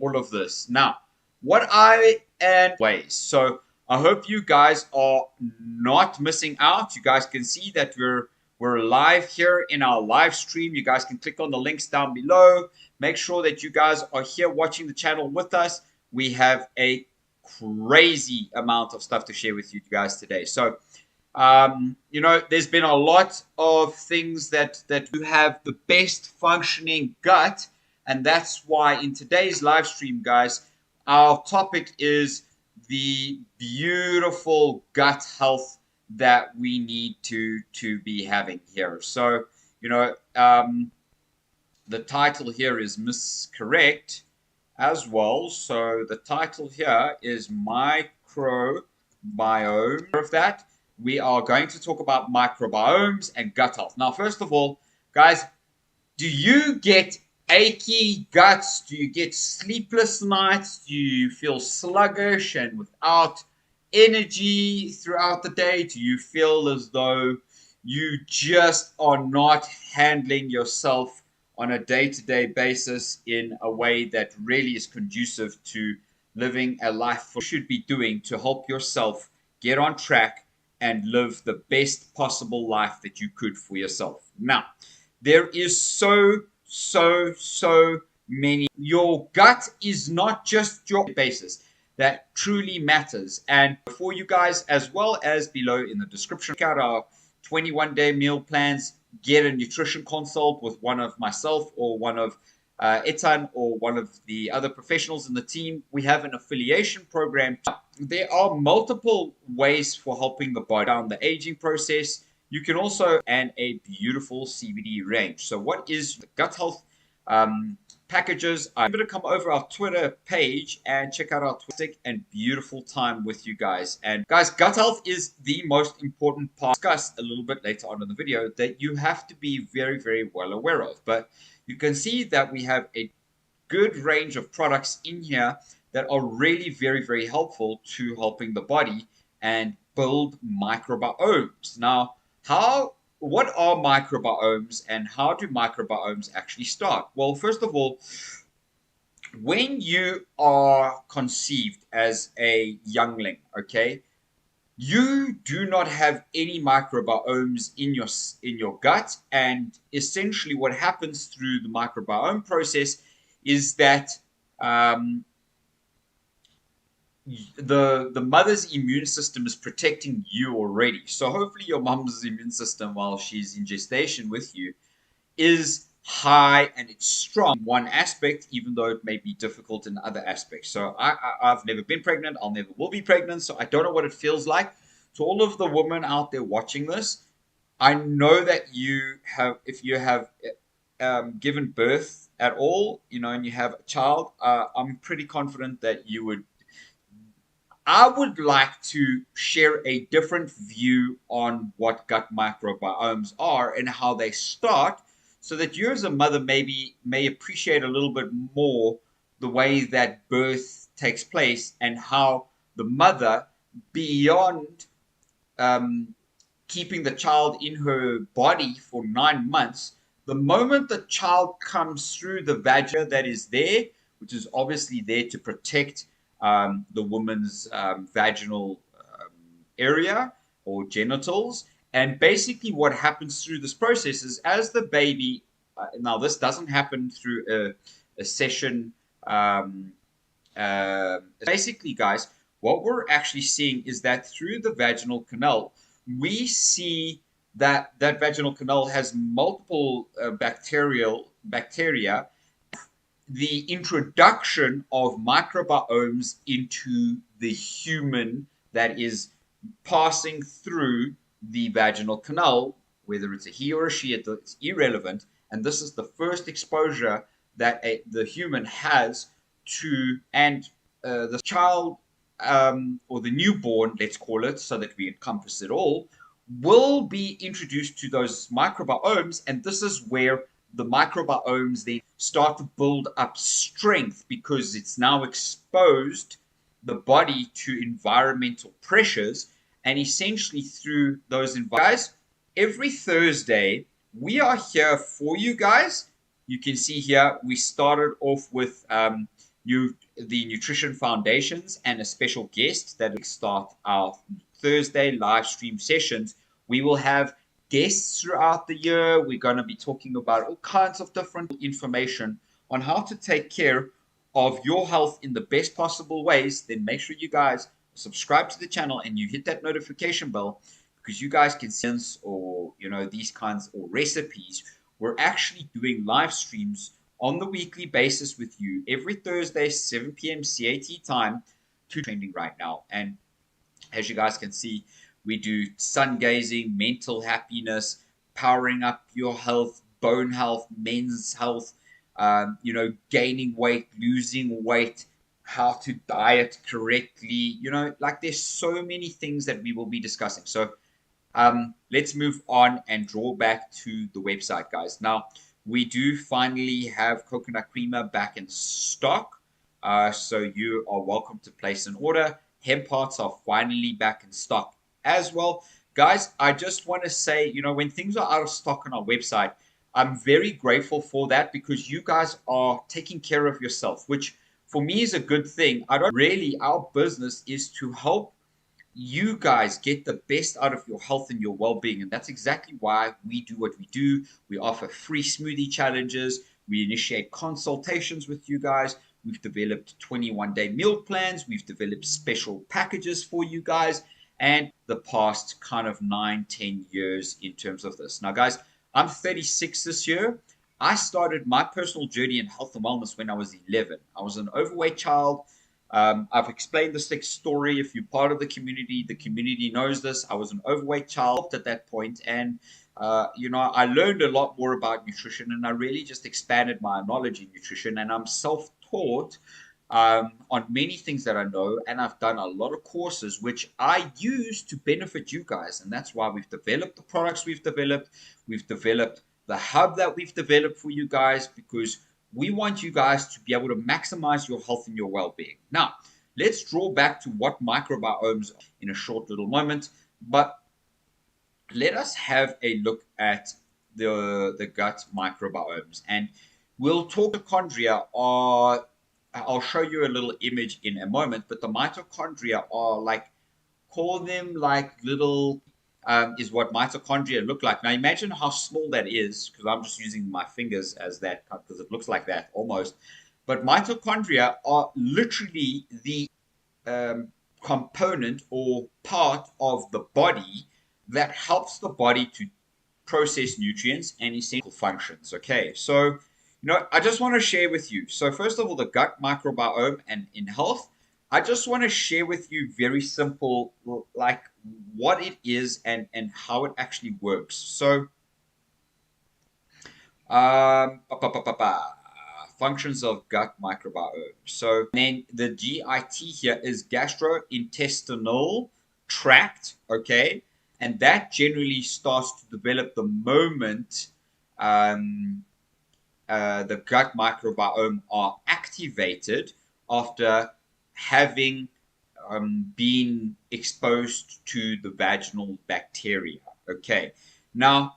all of this. Now, what I and ways. So I hope you guys are not missing out. You guys can see that we're live here in our live stream. You guys can click on the links down below. Make sure that you guys are here watching the channel with us. We have a crazy amount of stuff to share with you guys today. So you know, there's been a lot of things that you have the best functioning gut, and that's why in today's live stream, guys, our topic is the beautiful gut health that we need to be having here. So, you know, the title here is miscorrect as well. So the title here is Microbiome. Of that, we are going to talk about microbiomes and gut health. Now, first of all, guys, do you get achy guts? Do you get sleepless nights? Do you feel sluggish and without energy throughout the day? Do you feel as though you just are not handling yourself on a day-to-day basis in a way that really is conducive to living a life you should be doing to help yourself get on track and live the best possible life that you could for yourself? Now, there is so many. Your gut is not just your basis that truly matters. And for you guys, as well as below in the description, check out our 21-day meal plans. Get a nutrition consult with one of myself or one of Etan or one of the other professionals in the team. We have an affiliation program. There are multiple ways for helping the body down the aging process. You can also add a beautiful CBD range. So what is the gut health packages? I'm going to come over our Twitter page and check out our Twitter and beautiful time with you guys. And guys, gut health is the most important part. Discussed a little bit later on in the video that you have to be very well aware of. But you can see that we have a good range of products in here that are really very helpful to helping the body and build microbiomes. Now, what are microbiomes and how do microbiomes actually start? Well, first of all, when you are conceived as a youngling, okay, you do not have any microbiomes in your gut, and essentially what happens through the microbiome process is that the mother's immune system is protecting you already. So hopefully your mom's immune system while she's in gestation with you is high and it's strong in one aspect, even though it may be difficult in other aspects. So I've never been pregnant. I'll never will be pregnant. So I don't know what it feels like. To all of the women out there watching this, I know that you have, if you have given birth at all, you know, and you have a child, I'm pretty confident that you would. I would like to share a different view on what gut microbiomes are and how they start, so that you as a mother may appreciate a little bit more the way that birth takes place and how the mother, beyond keeping the child in her body for 9 months, the moment the child comes through the vagina that is there, which is obviously there to protect the woman's vaginal area or genitals. And basically what happens through this process is as the baby, now this doesn't happen through a session. Basically, guys, what we're actually seeing is that through the vaginal canal, we see that that vaginal canal has multiple bacteria. The introduction of microbiomes into the human that is passing through the vaginal canal, whether it's a he or a she, it's irrelevant. And this is the first exposure that the human has to, and the child or the newborn, let's call it, so that we encompass it all, will be introduced to those microbiomes. And this is where the microbiomes then start to build up strength, because it's now exposed the body to environmental pressures. And essentially through those guys, every Thursday we are here for you guys. You can see here we started off with the Nutrition Foundations and a special guest that will start our Thursday live stream sessions. We will have guests throughout the year. We're going to be talking about all kinds of different information on how to take care of your health in the best possible ways. Then make sure you guys subscribe to the channel and you hit that notification bell, because you guys can see or these kinds or recipes. We're actually doing live streams on the weekly basis with you every Thursday, 7 p.m. CAT time, to trending right now. And as you guys can see, we do sun gazing, mental happiness, powering up your health, bone health, men's health, gaining weight, losing weight, how to diet correctly. Like there's so many things that we will be discussing. So let's move on and draw back to the website, guys. Now, we do finally have coconut creamer back in stock. So you are welcome to place an order. Hemp parts are finally back in stock as well. Guys, I just want to say, when things are out of stock on our website, I'm very grateful for that, because you guys are taking care of yourself, which for me is a good thing. Our business is to help you guys get the best out of your health and your well-being, and that's exactly why we do what we do. We offer free smoothie challenges. We initiate consultations with you guys. We've developed 21-day meal plans. We've developed special packages for you guys, and the past kind of 9-10 years in terms of this. Now, guys, I'm 36 this year. I started my personal journey in health and wellness when I was 11. I was an overweight child. I've explained this story. If you're part of the community knows this. I was an overweight child at that point, and I learned a lot more about nutrition, and I really just expanded my knowledge in nutrition. And I'm self-taught on many things that I know, and I've done a lot of courses which I use to benefit you guys, and that's why we've developed the products we've developed. We've developed the hub that we've developed for you guys, because we want you guys to be able to maximize your health and your well-being. Now, let's draw back to what microbiomes are in a short little moment, but let us have a look at the gut microbiomes. And we'll talk mitochondria are, I'll show you a little image in a moment, but the mitochondria are call them like little, is what mitochondria look like. Now imagine how small that is, because I'm just using my fingers as that, because it looks like that almost. But mitochondria are literally the component or part of the body that helps the body to process nutrients and essential functions. Okay, so I just want to share with you. So first of all, the gut microbiome and in health, I just want to share with you very simple, like what it is and how it actually works. So, functions of gut microbiome. So then the GIT here is gastrointestinal tract, okay? And that generally starts to develop the moment the gut microbiome are activated after having been exposed to the vaginal bacteria. Okay, now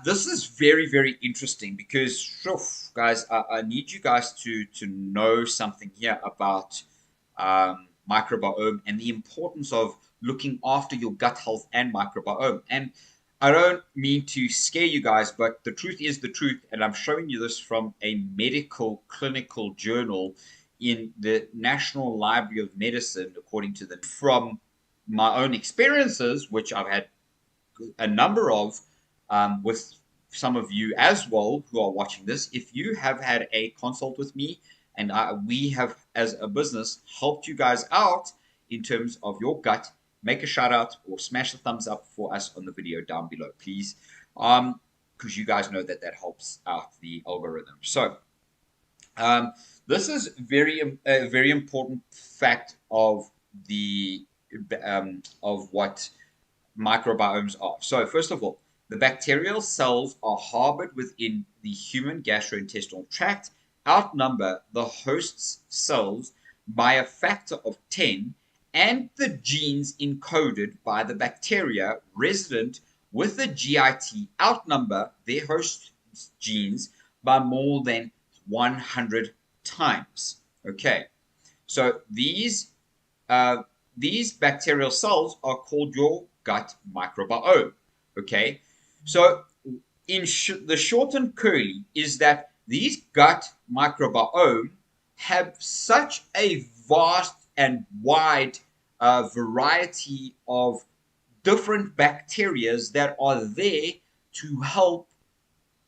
this is very, very interesting, because guys, I need you guys to know something here about microbiome and the importance of looking after your gut health and microbiome. And I don't mean to scare you guys, but the truth is the truth, and I'm showing you this from a medical clinical journal in the National Library of Medicine, according to them, from my own experiences, which I've had a number of with some of you as well who are watching this. If you have had a consult with me, and we have, as a business, helped you guys out in terms of your gut, make a shout out or smash the thumbs up for us on the video down below, please, because you guys know that helps out the algorithm. So this is a very important fact of the of what microbiomes are. So first of all, the bacterial cells are harbored within the human gastrointestinal tract, outnumber the host's cells by a factor of 10, and the genes encoded by the bacteria resident with the GIT outnumber their host genes by more than 100 times. Okay, so these bacterial cells are called your gut microbiome. Okay, so the short and curly is that these gut microbiome have such a vast and wide variety of different bacteria that are there to help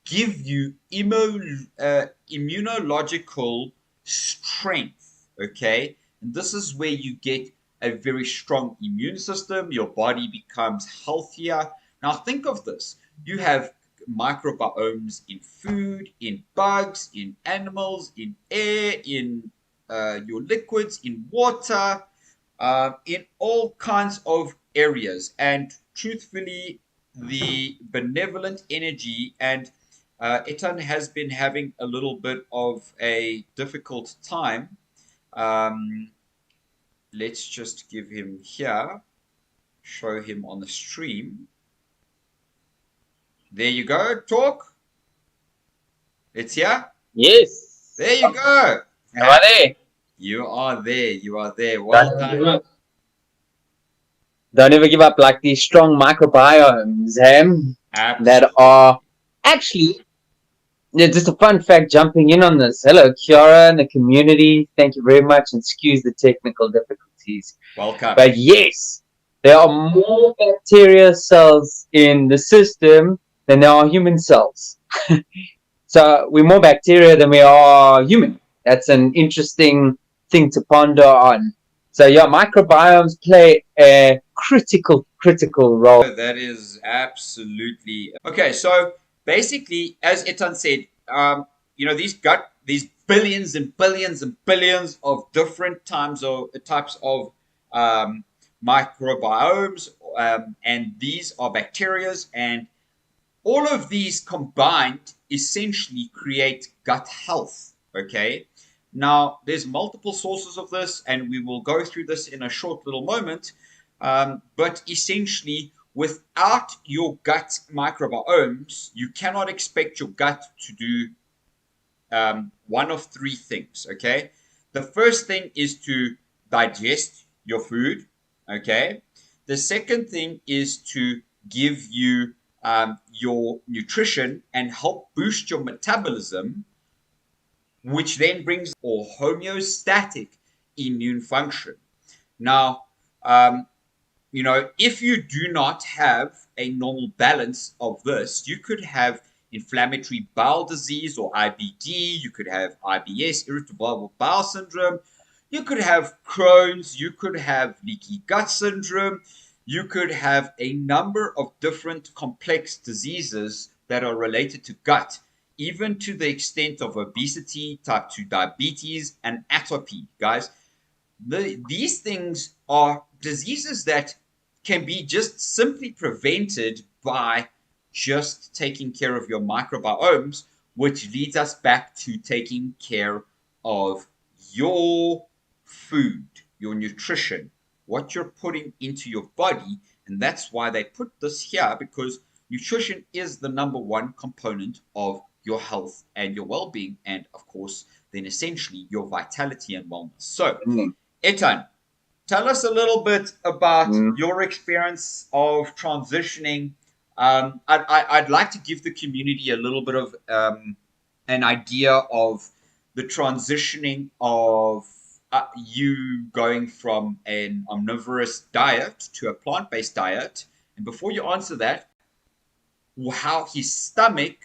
give you immunological strength. Okay, and this is where you get a very strong immune system. Your body becomes healthier. Now think of this: you have microbiomes in food, in bugs, in animals, in air, in your liquids, in water, in all kinds of areas. And truthfully, the benevolent energy and Etan has been having a little bit of a difficult time. Um, let's just give him here, show him on the stream. There you go, talk. It's here. Yes. There you go. Am I there? You are there. You are there. Well done. Don't ever give up, like these strong microbiomes, that are actually, just a fun fact jumping in on this. Hello, Kiara and the community. Thank you very much, and excuse the technical difficulties. Welcome. But yes, there are more bacteria cells in the system than there are human cells. So we're more bacteria than we are human. That's an interesting thing to ponder on. So yeah, microbiomes play a critical role. That is absolutely okay. So basically, as Etan said, these billions and billions and billions of different types of microbiomes, and these are bacterias, and all of these combined essentially create gut health. Okay. Now, there's multiple sources of this, and we will go through this in a short little moment. But essentially, without your gut microbiomes, you cannot expect your gut to do one of three things. Okay. The first thing is to digest your food. Okay. The second thing is to give you your nutrition and help boost your metabolism, which then brings or homeostatic immune function. Now, if you do not have a normal balance of this, you could have inflammatory bowel disease or IBD, you could have IBS, irritable bowel syndrome, you could have Crohn's, you could have leaky gut syndrome, you could have a number of different complex diseases that are related to gut, even to the extent of obesity, type 2 diabetes, and atopy, guys. These things are diseases that can be just simply prevented by just taking care of your microbiomes, which leads us back to taking care of your food, your nutrition, what you're putting into your body. And that's why they put this here, because nutrition is the number one component of your health and your well-being, and of course, then essentially your vitality and wellness. So, Etan, tell us a little bit about your experience of transitioning. I'd like to give the community a little bit of an idea of the transitioning of you going from an omnivorous diet to a plant-based diet. And before you answer that, how his stomach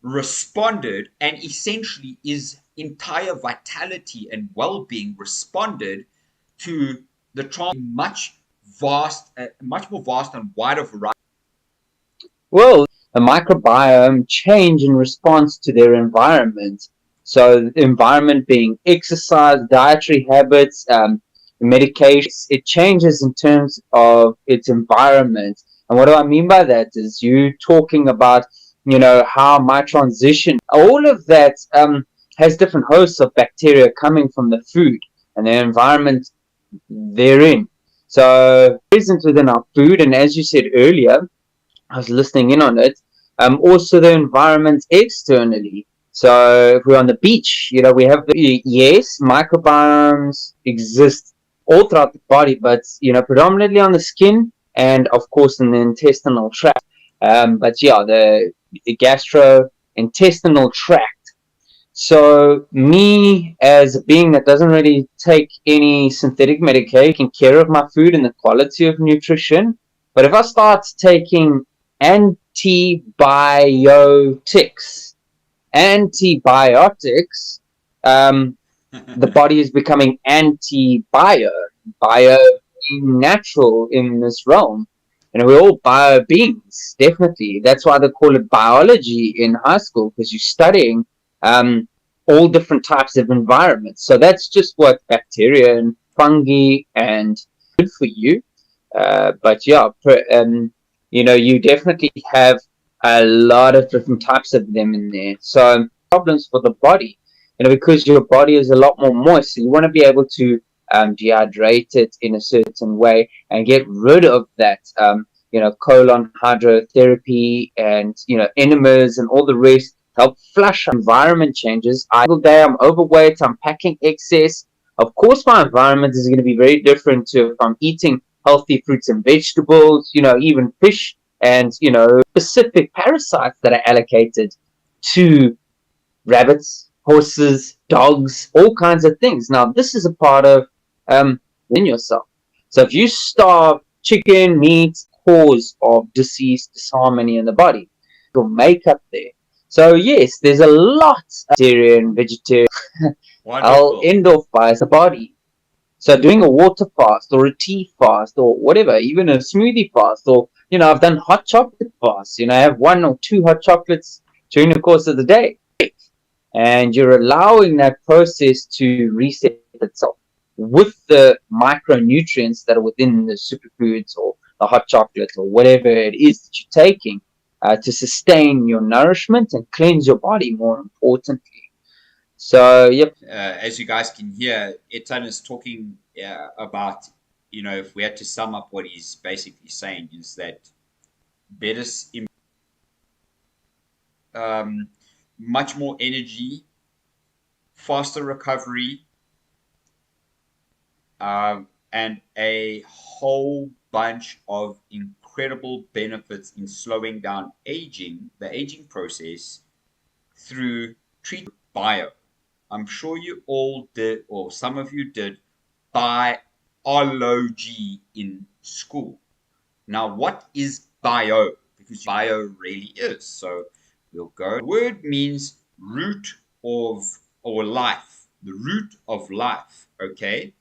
responded, and essentially his entire vitality and well-being responded to the much more vast and wider variety. Well, a microbiome change in response to their environment. So the environment being exercise, dietary habits, medications, it changes in terms of its environment. And what do I mean by that is you talking about, how my transition, all of that has different hosts of bacteria coming from the food and the environment therein. So present within our food, and as you said earlier, I was listening in on it, also the environment externally. So if we're on the beach, we have yes, microbiomes exist all throughout the body, but predominantly on the skin and of course in the intestinal tract. But yeah, the gastrointestinal tract. So me as a being that doesn't really take any synthetic medication, care of my food and the quality of nutrition. But if I start taking antibiotics, antibiotics, um, the body is becoming anti-bio, bio being natural in this realm. And we're all bio beings, definitely. That's why they call it biology in high school, because you're studying um, all different types of environments. So that's just what bacteria and fungi and good for you. But yeah, you definitely have a lot of different types of them in there. So problems for the body, because your body is a lot more moist. So you want to be able to dehydrate it in a certain way and get rid of that, colon hydrotherapy and, enemas and all the rest. Help flush environment changes. Every day I'm overweight, I'm packing excess. Of course, my environment is going to be very different to if I'm eating healthy fruits and vegetables, even fish and, specific parasites that are allocated to rabbits, horses, dogs, all kinds of things. Now, this is a part of within yourself. So if you starve chicken, meat, cause of disease, disharmony in the body, your makeup there. So yes, there's a lot of bacteria and vegetarian. I'll Wonderful. end off by the body. So doing a water fast or a tea fast or whatever, even a smoothie fast, or I've done hot chocolate fasts. I have 1 or 2 hot chocolates during the course of the day, and you're allowing that process to reset itself with the micronutrients that are within the superfoods or the hot chocolate or whatever it is that you're taking to sustain your nourishment and cleanse your body. More importantly, so yep. As you guys can hear, Etan is talking about, if we had to sum up what he's basically saying, is that better, um, much more energy, faster recovery, and a whole bunch of incredible benefits in slowing down the aging process through treatment bio. I'm sure you all did, or some of you did, biology in school. Now, what is bio? Because bio really is. So we'll go. The word means root of or life, the root of life. Okay,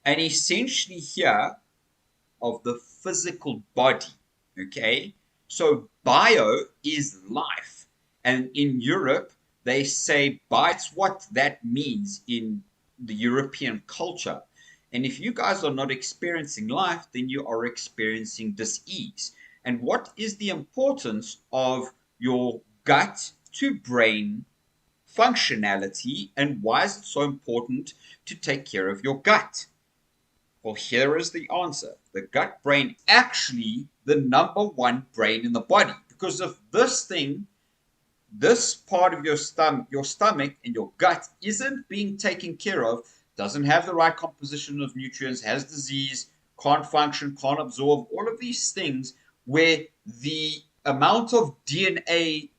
and essentially here of the physical body. Okay, so bio is life, and in Europe they say bio. That's what that means in the European culture. And if you guys are not experiencing life, then you are experiencing disease. And what is the importance of your gut to brain functionality, and why is it so important to take care of your gut? Well, here is the answer. The gut brain actually the number one brain in the body, because if this part of your stomach and your gut isn't being taken care of, doesn't have the right composition of nutrients, has disease, can't function, can't absorb, all of these things, where the amount of DNA,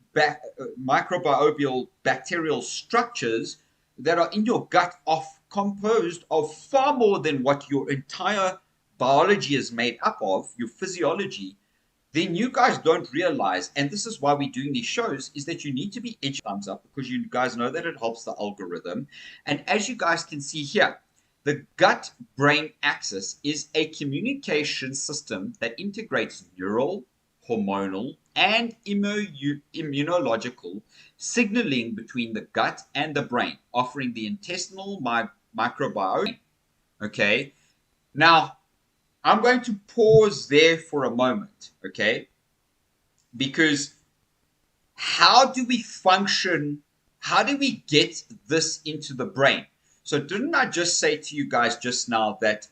microbial bacterial structures that are in your gut are composed of far more than what your entire biology is made up of, your physiology, then you guys don't realize, and this is why we're doing these shows, is that you need to be edgy thumbs up, because you guys know that it helps the algorithm. And as you guys can see here, the gut brain axis is a communication system that integrates neural, hormonal, and immunological signaling between the gut and the brain, offering the intestinal microbiome. Okay, now I'm going to pause there for a moment, okay? Because how do we function? How do we get this into the brain? So, didn't I just say to you guys just now that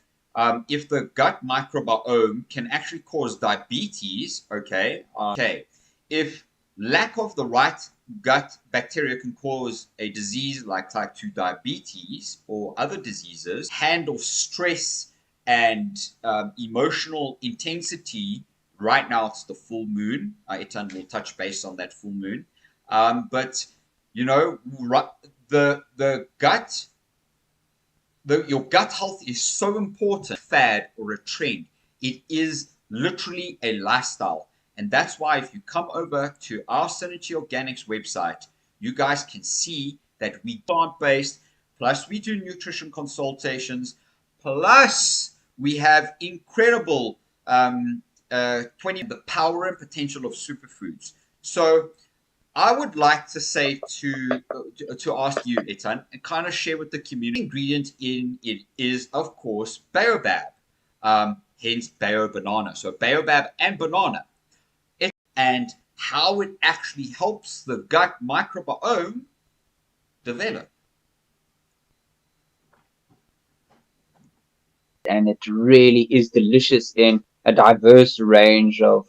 if the gut microbiome can actually cause diabetes, okay? Okay. If lack of the right gut bacteria can cause a disease like type 2 diabetes or other diseases. Handle stress and emotional intensity. Right now, it's the full moon. Itan will touch base on that full moon. But, you know, the gut, your gut health is so important. Fad or a trend. It is literally a lifestyle. And that's why if you come over to our Synerchiorganics website, you guys can see that we plant-based, plus we do nutrition consultations, plus we have incredible 20 the power and potential of superfoods. So I would like to say to ask you, Etan, and kind of share with the community. Ingredient in it is, of course, baobab, hence bao banana. So baobab and banana, and how it actually helps the gut microbiome develop. And it really is delicious in a diverse range of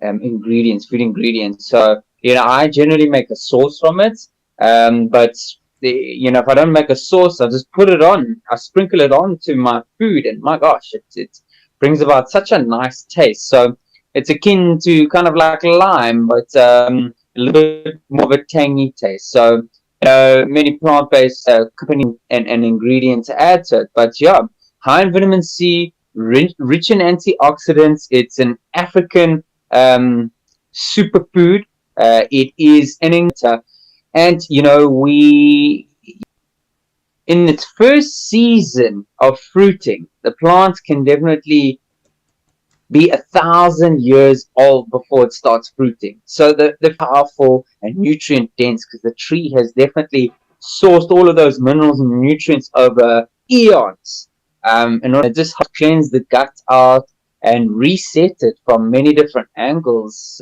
ingredients, food ingredients. So, you know, I generally make a sauce from it. But you know, if I don't make a sauce, I just put it on. I sprinkle it on to my food, and my gosh, it brings about such a nice taste. So it's akin to kind of like lime, but a little bit more of a tangy taste. So many plant-based company and ingredients to add to it. But yeah, high in vitamin C, rich in antioxidants. It's an African superfood. It is an and you know, we in its first season of fruiting, the plant can definitely be 1,000 years old before it starts fruiting. So the powerful and nutrient dense, because the tree has definitely sourced all of those minerals and nutrients over eons. In order to just cleanse the gut out and reset it from many different angles.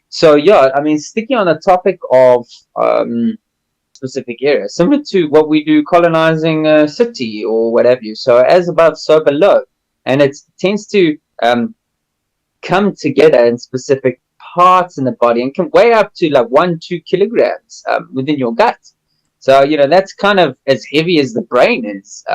So yeah, I mean, sticking on the topic of specific area, similar to what we do colonizing a city or whatever you. So as above, so below, and it tends to come together in specific parts in the body and can weigh up to like 1-2 kilograms within your gut. So you know that's kind of as heavy as the brain is.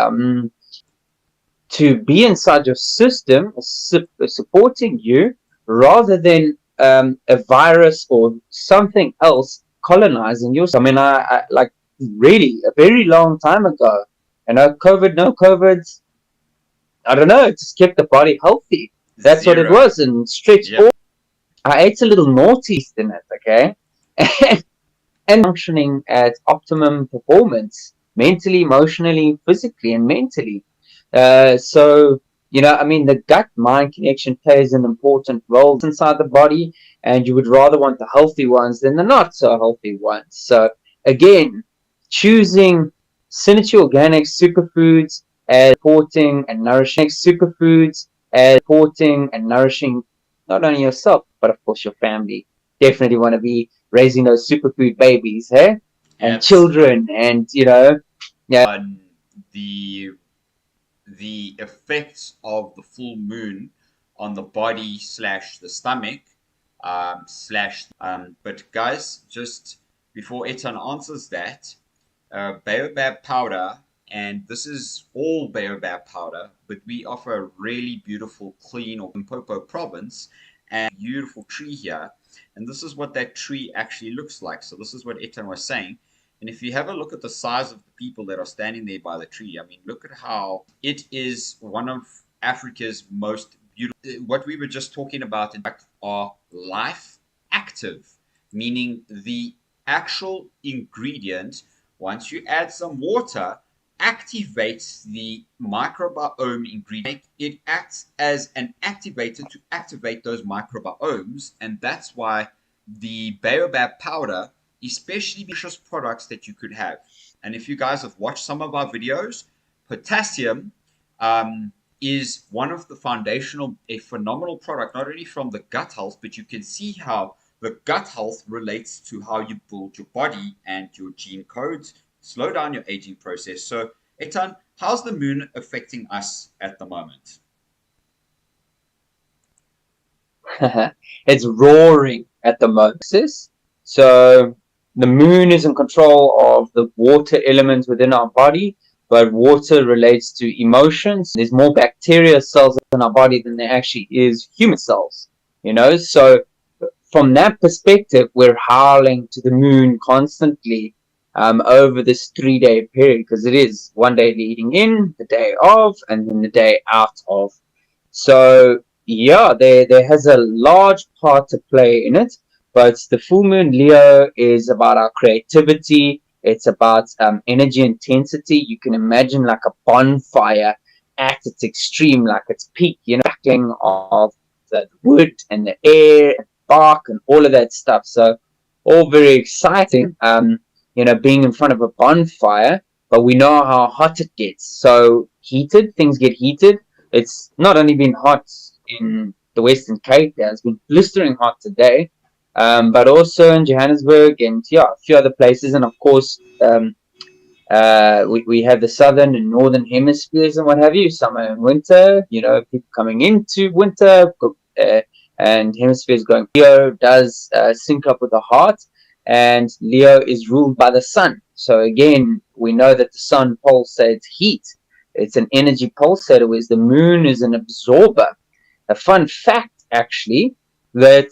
To be inside your system, supporting you, rather than a virus or something else colonizing you. I mean, I like really a very long time ago, you know, COVID, no COVID, I don't know, it just kept the body healthy. That's what it Zero. was, and stretched Yep. all. I ate a little naughty in it, okay, and functioning at optimum performance, mentally, emotionally, physically, and mentally. So, you know, I mean, the gut-mind connection plays an important role inside the body, and you would rather want the healthy ones than the not so healthy ones. So, again, choosing SynerChi Organics superfoods as supporting and nourishing superfoods as supporting and nourishing not only yourself, but of course your family. Definitely want to be raising those superfood babies, hey? And Absolutely. children, and, you know, yeah. On the effects of the full moon on the body slash the stomach slash but guys, just before Etan answers that, baobab powder, and this is all baobab powder, but we offer a really beautiful clean or Limpopo province and beautiful tree here, and this is what that tree actually looks like. So this is what Etan was saying. And if you have a look at the size of the people that are standing there by the tree, I mean, look at how it is one of Africa's most beautiful. What we were just talking about, in fact, are life active, meaning the actual ingredient, once you add some water, activates the microbiome ingredient. It acts as an activator to activate those microbiomes, and that's why the baobab powder, especially nutritious products that you could have. And if you guys have watched some of our videos, potassium is one of the foundational, a phenomenal product, not only from the gut health, but you can see how the gut health relates to how you build your body and your gene codes, slow down your aging process. So, Etan, how's the moon affecting us at the moment? It's roaring. at the moment. So the moon is in control of the water elements within our body, but water relates to emotions. There's more bacteria cells in our body than there actually is human cells, So from that perspective, we're howling to the moon constantly over this 3 day period, because it is one day leading in, the day of, and then the day out of. So yeah, there has a large part to play in it. But the full moon Leo is about our creativity. It's about energy intensity. You can imagine like a bonfire at its extreme, like its peak, crackling of the wood and the air and bark and all of that stuff. So all very exciting, being in front of a bonfire, but we know how hot it gets. So things get heated. It's not only been hot in the Western Cape, it's been blistering hot today, but also in Johannesburg and a few other places. And of course, we have the southern and northern hemispheres and what have you, summer and winter, people coming into winter, and hemispheres going. Leo does sync up with the heart, and Leo is ruled by the sun. So again, we know that the sun pulsates heat. It's an energy pulsator, whereas the moon is an absorber. A fun fact, actually, that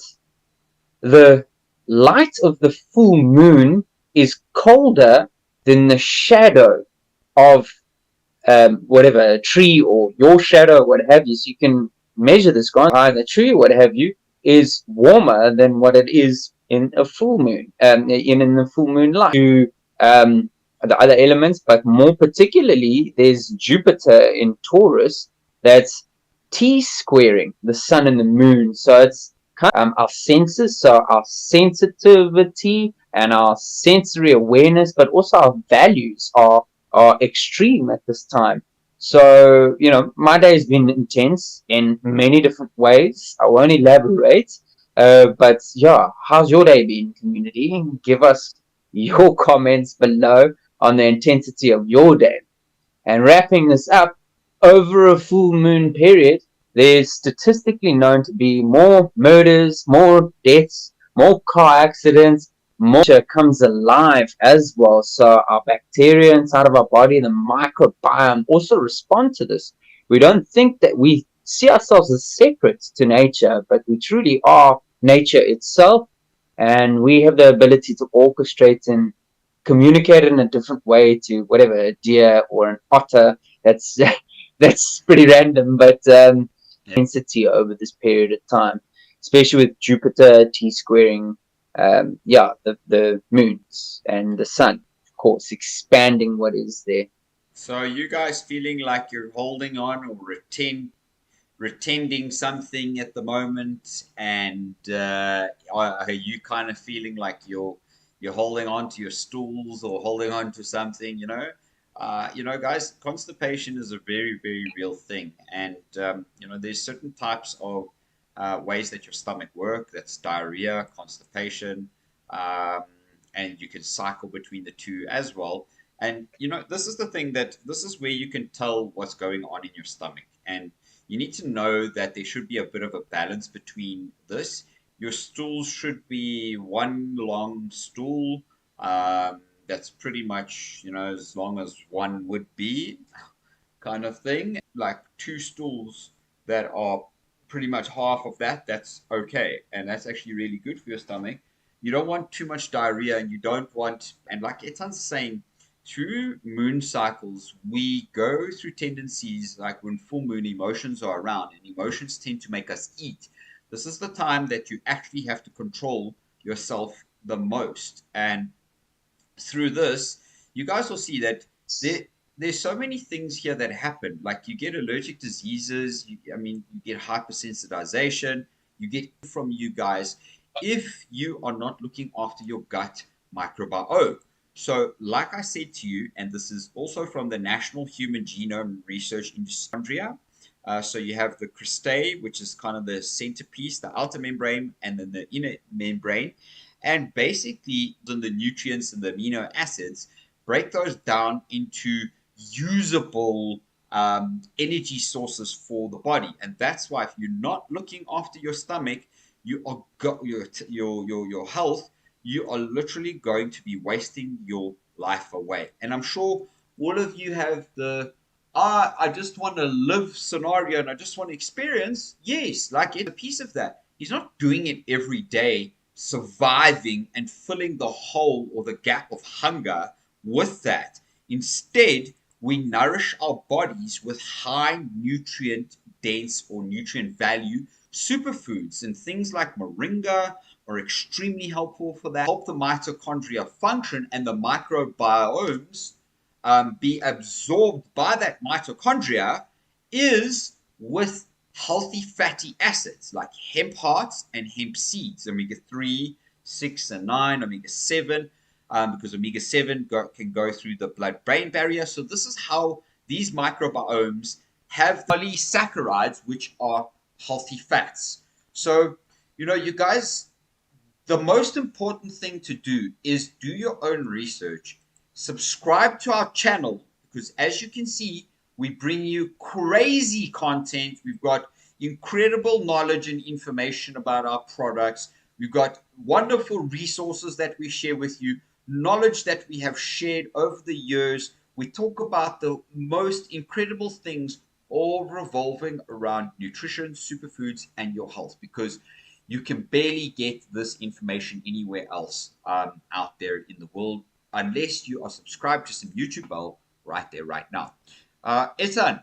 the light of the full moon is colder than the shadow of whatever, a tree or your shadow or what have you. So you can measure this behind the tree or what have you is warmer than what it is in a full moon, in the full moon light. To the other elements, but more particularly, there's Jupiter in Taurus that's T-squaring the sun and the moon. So it's kind of, our senses, so our sensitivity and our sensory awareness, but also our values are extreme at this time. So, my day has been intense in many different ways. I won't elaborate. But yeah, how's your day been, community? Give us your comments below on the intensity of your day. And wrapping this up, over a full moon period, there's statistically known to be more murders, more deaths, more car accidents, more nature comes alive as well. So our bacteria inside of our body, the microbiome, also respond to this. We don't think that we see ourselves as separate to nature, but we truly are nature itself, and we have the ability to orchestrate and communicate in a different way to whatever, a deer or an otter. That's that's pretty random, but intensity over this period of time, especially with Jupiter T-squaring, the moons and the sun, of course, expanding what is there. So are you guys feeling like you're holding on or retending something at the moment, and are you kind of feeling like you're holding on to your stools or holding on to something? Guys, constipation is a very, very real thing, and there's certain types of ways that your stomach work. That's diarrhea, constipation, um, and you can cycle between the two as well. And this is the thing, that this is where you can tell what's going on in your stomach, and you need to know that there should be a bit of a balance between this. Your stool should be one long stool. That's pretty much, as long as one would be, kind of thing. Like two stools that are pretty much half of that, that's okay. And that's actually really good for your stomach. You don't want too much diarrhea, and you don't want, and like Etan's saying, through moon cycles, we go through tendencies like when full moon emotions are around, and emotions tend to make us eat. This is the time that you actually have to control yourself the most. And through this, you guys will see that there's so many things here that happen. Like you get allergic diseases, you get hypersensitization, you get from you guys if you are not looking after your gut microbiome. So, like I said to you, and this is also from the National Human Genome Research Industry. So you have the cristae, which is kind of the centerpiece, the outer membrane, and then the inner membrane. And basically, then the nutrients and the amino acids break those down into usable energy sources for the body. And that's why if you're not looking after your stomach, you are your health, you are literally going to be wasting your life away. And I'm sure all of you have the I just want to live scenario and I just want to experience. Yes, like it's a piece of that. He's not doing it every day, surviving and filling the hole or the gap of hunger with that. Instead, we nourish our bodies with high nutrient dense or nutrient value superfoods, and things like moringa are extremely helpful for that. Help the mitochondria function and the microbiomes be absorbed by that mitochondria is with healthy fatty acids like hemp hearts and hemp seeds, omega 3, 6, and 9, omega 7, because omega 7 can go through the blood brain barrier. So, this is how these microbiomes have polysaccharides, which are healthy fats. So, you guys, the most important thing to do is do your own research. Subscribe to our channel because, as you can see, we bring you crazy content. We've got incredible knowledge and information about our products. We've got wonderful resources that we share with you, knowledge that we have shared over the years. We talk about the most incredible things, all revolving around nutrition, superfoods, and your health, because you can barely get this information anywhere else out there in the world unless you are subscribed to some YouTube bell right there, right now. Ethan,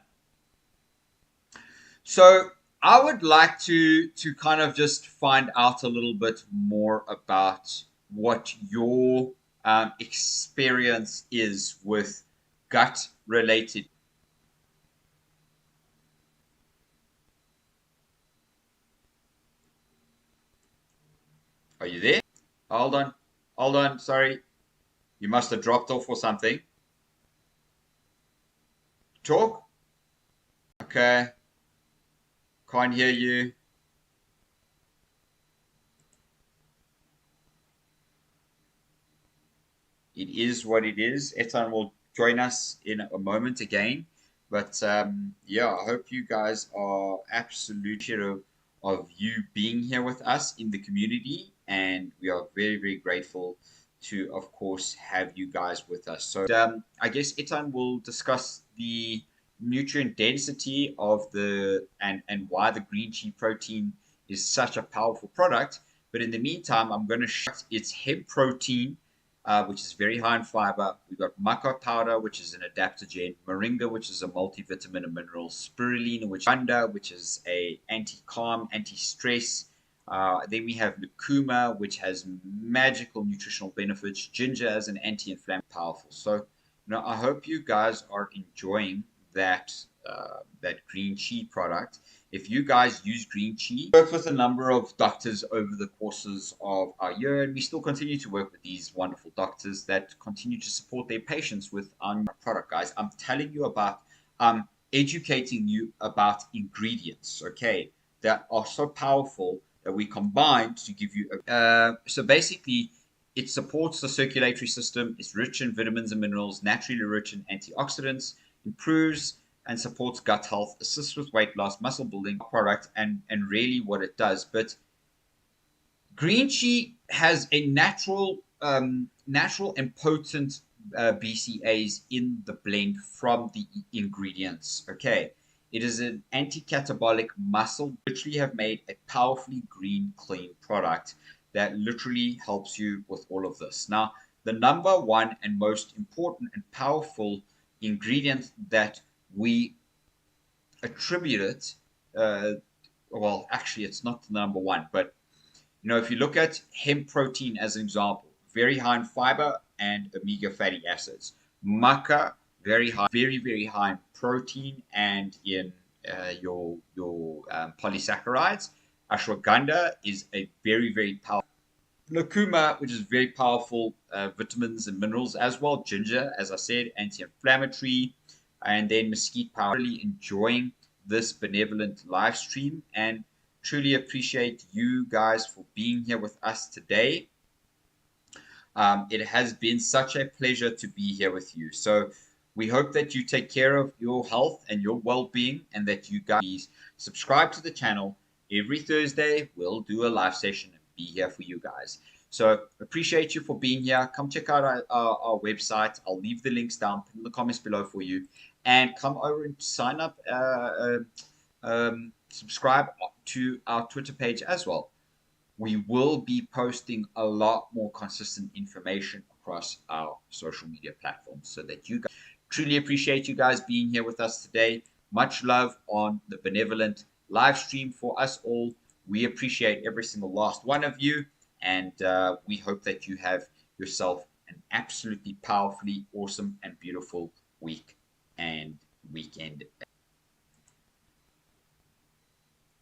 so I would like to kind of just find out a little bit more about what your experience is with gut related. Are you there? Hold on. Hold on. Sorry. You must have dropped off or something. Talk? Okay. Can't hear you. It is what it is. Etan will join us in a moment again. But yeah, I hope you guys are absolutely of you being here with us in the community. And we are very, very grateful to, of course, have you guys with us. So I guess Etan will discuss the nutrient density of and why the green tea protein is such a powerful product. But in the meantime, I'm going to show its hemp protein, which is very high in fiber. We've got maca powder, which is an adaptogen, moringa, which is a multivitamin and mineral, spirulina, which is a anti-calm, anti-stress. Then we have lucuma, which has magical nutritional benefits. Ginger as an anti-inflammatory, powerful. So, I hope you guys are enjoying that green tea product. If you guys use green tea, worked with a number of doctors over the courses of our year, and we still continue to work with these wonderful doctors that continue to support their patients with our product, guys. I'm telling you about educating you about ingredients, okay, that are so powerful that we combine to give you so basically it supports the circulatory system. It's rich in vitamins and minerals, naturally rich in antioxidants, improves and supports gut health, assists with weight loss, muscle building product, and really what it does. But green tea has a natural and potent BCAs in the blend from the ingredients. Okay, it is an anti-catabolic muscle. Literally have made a powerfully green, clean product that literally helps you with all of this. Now, the number one and most important and powerful ingredient that we attribute it, well, actually, it's not the number one, but if you look at hemp protein as an example, very high in fiber and omega fatty acids. Maca, very high, very, very high in protein and in your polysaccharides. Ashwagandha is a very, very powerful. Lucuma, which is very powerful vitamins and minerals as well. Ginger, as I said, anti-inflammatory. And then mesquite powder. Really enjoying this benevolent live stream and truly appreciate you guys for being here with us today. It has been such a pleasure to be here with you. So we hope that you take care of your health and your well-being, and that you guys subscribe to the channel. every Thursday, we'll do a live session and be here for you guys. So appreciate you for being here. Come check out our website. I'll leave the links down in the comments below for you. And come over and sign up, subscribe to our Twitter page as well. We will be posting a lot more consistent information across our social media platforms so that you guys truly appreciate you guys being here with us today. Much love on the benevolent live stream for us all. We appreciate every single last one of you, and we hope that you have yourself an absolutely powerfully awesome and beautiful week and weekend